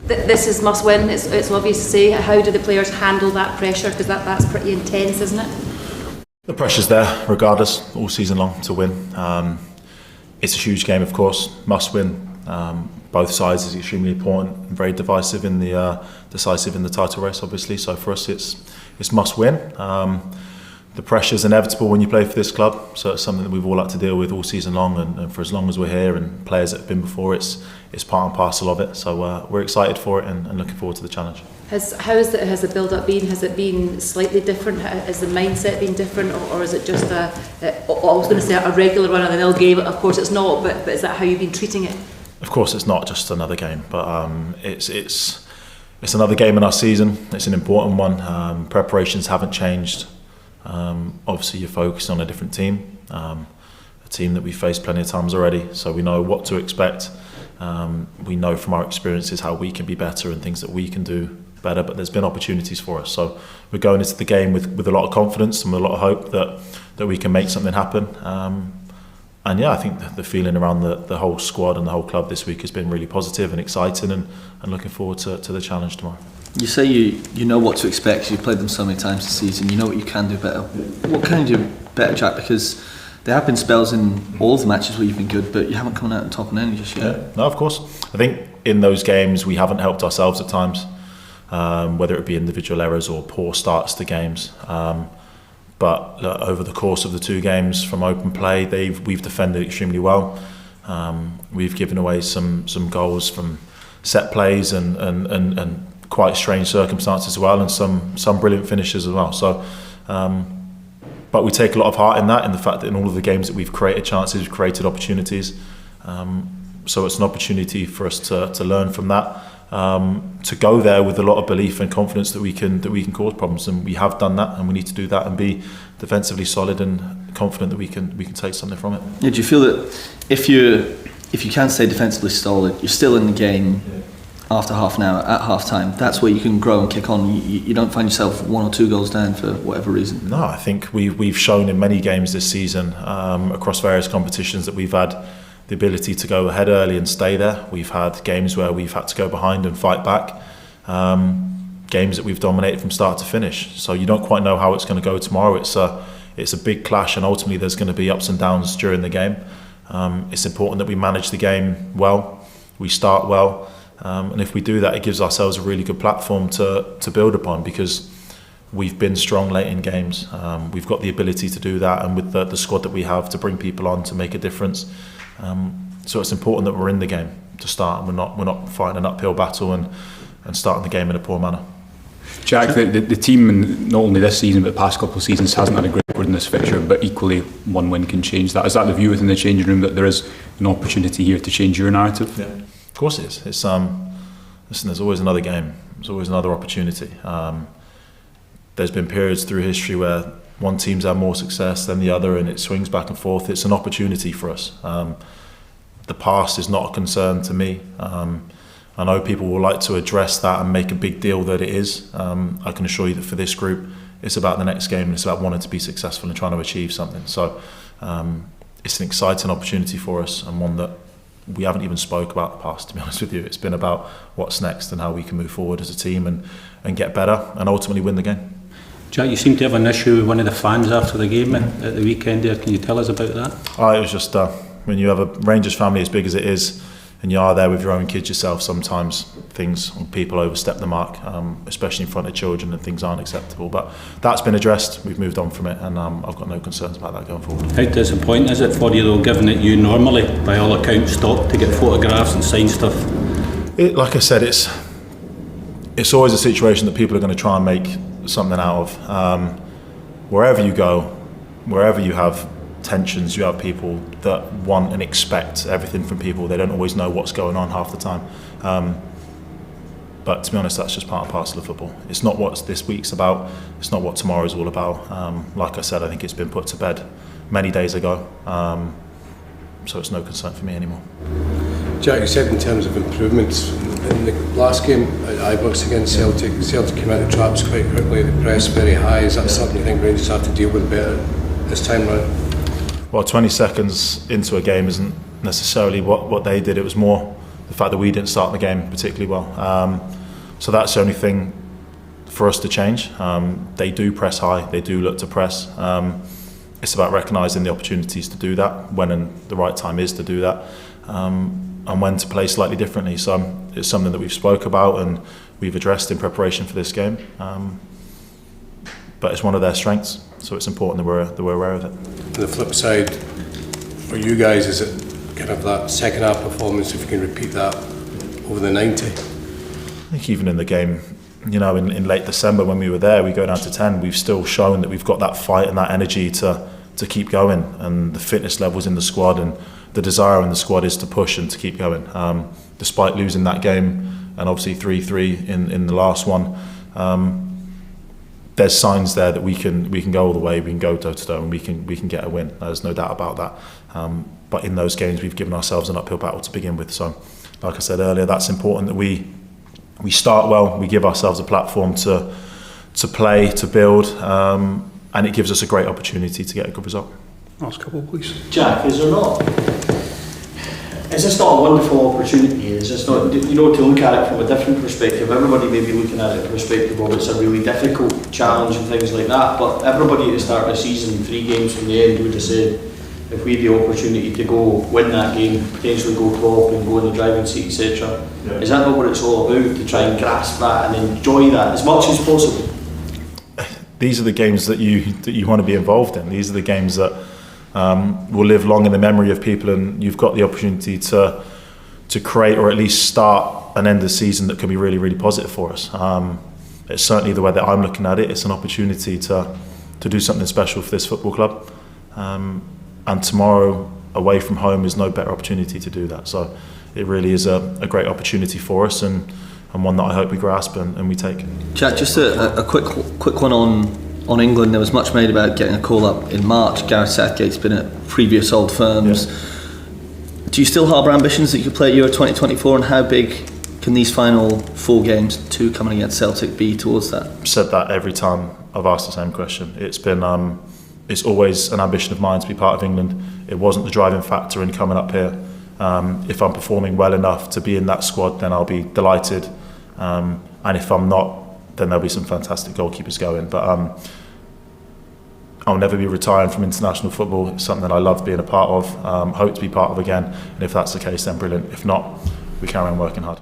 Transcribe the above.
This is must win, it's obvious to say. How do the players handle that pressure? Because that's pretty intense, isn't it? The pressure's there regardless, all season long, to win. It's a huge game, of course, must win. Both sides is extremely important and very decisive in the title race, obviously. So for us, it's must win. The pressure's inevitable when you play for this club, so it's something that we've all had to deal with all season long, and for as long as we're here, and players that have been before, it's part and parcel of it. So we're excited for it and looking forward to the challenge. How has the build-up been? Has it been slightly different? Has the mindset been different, or is it just I was going to say a regular run-of-the-mill game? Of course it's not, but is that how you've been treating it? Of course it's not just another game, but it's another game in our season. It's an important one. Preparations haven't changed. Obviously you're focused on a different team, a team that we've faced plenty of times already, so we know what to expect. We know from our experiences how we can be better and things that we can do better, but there's been opportunities for us, so we're going into the game with a lot of confidence and with a lot of hope that we can make something happen. And yeah, I think the feeling around the whole squad and the whole club this week has been really positive and exciting, and looking forward to the challenge tomorrow. You say you know what to expect. You've played them so many times this season. You know what you can do better. What can you do better, Jack? Because there have been spells in all of the matches where you've been good, but you haven't come out on top in any just yet. Yeah. No, of course. I think in those games we haven't helped ourselves at times, whether it be individual errors or poor starts to games. But over the course of the two games from open play, we've defended extremely well. We've given away some goals from set plays and quite strange circumstances as well, and some brilliant finishes as well. So, but we take a lot of heart in that, in the fact that in all of the games that we've created chances, we've created opportunities. So it's an opportunity for us to learn from that, to go there with a lot of belief and confidence that we can cause problems, and we have done that, and we need to do that and be defensively solid and confident that we can take something from it. Yeah, do you feel that if you can stay defensively solid, you're still in the game? Yeah. After half an hour, at half time, that's where you can grow and kick on. You don't find yourself 1 or 2 goals down for whatever reason. No, I think we've shown in many games this season, across various competitions, that we've had the ability to go ahead early and stay there. We've had games where we've had to go behind and fight back, games that we've dominated from start to finish. So you don't quite know how it's going to go tomorrow. It's a big clash, and ultimately there's going to be ups and downs during the game. It's important that we manage the game well, we start well. And if we do that, it gives ourselves a really good platform to build upon, because we've been strong late in games. We've got the ability to do that, and with the squad that we have, to bring people on to make a difference. So it's important that we're in the game to start, and we're not fighting an uphill battle and starting the game in a poor manner. Jack, the team, and not only this season but the past couple of seasons, hasn't had a great record in this fixture, but equally one win can change that. Is that the view within the changing room, that there is an opportunity here to change your narrative? Yeah. Of course it is. It's listen, there's always another game. There's always another opportunity. There's been periods through history where one team's had more success than the other, and it swings back and forth. It's an opportunity for us. The past is not a concern to me. I know people will like to address that and make a big deal that it is. I can assure you that for this group, it's about the next game, and it's about wanting to be successful and trying to achieve something. So it's an exciting opportunity for us, and one that we haven't even spoke about the past, to be honest with you. It's been about what's next and how we can move forward as a team and get better and ultimately win the game. Jack, you seem to have an issue with one of the fans after the game at the weekend there. Can you tell us about that? It was just when you have a Rangers family as big as it is, and you are there with your own kids yourself, sometimes people overstep the mark, especially in front of children, and things aren't acceptable. But that's been addressed, we've moved on from it, and I've got no concerns about that going forward. How disappointing is it for you though, given that you normally, by all accounts, stop to get photographs and sign stuff? Like I said, it's always a situation that people are going to try and make something out of. Wherever you go, wherever you have tensions, you have people that want and expect everything from people. They don't always know what's going on half the time, but to be honest, that's just part and parcel of football. It's not what this week's about, it's not what tomorrow's all about. Like I said, I think it's been put to bed many days ago, so it's no concern for me anymore. Jack, you said in terms of improvements, in the last game at Ibrox against Celtic came out of traps quite quickly, the press very high. Is that something you think Rangers have to deal with better this time round? Well, 20 seconds into a game isn't necessarily what they did. It was more the the fact that we didn't start the game particularly well. So that's the only thing for us to change. They do press high, they do look to press. It's about recognising the opportunities to do that, when the right time is to do that, and when to play slightly differently. So it's something that we've spoke about and we've addressed in preparation for this game. But it's one of their strengths, so it's important that we're aware of it. On the flip side, for you guys, is it kind of that second half performance, if you can repeat that over the 90? I think even in the game, you know, in late December when we were there, we go down to 10, we've still shown that we've got that fight and that energy to keep going, and the fitness levels in the squad and the desire in the squad is to push and to keep going. Despite losing that game, and obviously 3-3 in the last one, there's signs there that we can go all the way, we can go toe to toe, and we can get a win. There's no doubt about that. But in those games, we've given ourselves an uphill battle to begin with. So, like I said earlier, that's important that we start well. We give ourselves a platform to play, to build, and it gives us a great opportunity to get a good result. Last couple, please. Jack, is this not a wonderful opportunity? Is this not, you know, to look at it from a different perspective? Everybody may be looking at it from a perspective of it's a really difficult challenge and things like that, but everybody at the start of the season, 3 games from the end, would have said, if we had the opportunity to go win that game, potentially go top and go in the driving seat, etc. Yeah. Is that not what it's all about, to try and grasp that and enjoy that as much as possible? These are the games that you want to be involved in. These are the games that will live long in the memory of people, and you've got the opportunity to create, or at least start and end the season that can be really, really positive for us. It's certainly the way that I'm looking at it. It's an opportunity to do something special for this football club. And tomorrow, away from home, is no better opportunity to do that. So it really is a great opportunity for us, and one that I hope we grasp and we take. Jack, just a quick one on England. There was much made about getting a call up in March. Gareth Southgate's been at previous old firms. Yeah. Do you still harbour ambitions that you could play at Euro 2024, and how big can these final 4 games, 2 coming against Celtic, be towards that? I've said that every time I've asked the same question. It's been it's always an ambition of mine to be part of England. It wasn't the driving factor in coming up here. If I'm performing well enough to be in that squad, then I'll be delighted. And if I'm not, then there'll be some fantastic goalkeepers going. But I'll never be retiring from international football. It's something that I love being a part of, hope to be part of again. And if that's the case, then brilliant. If not, we carry on working hard.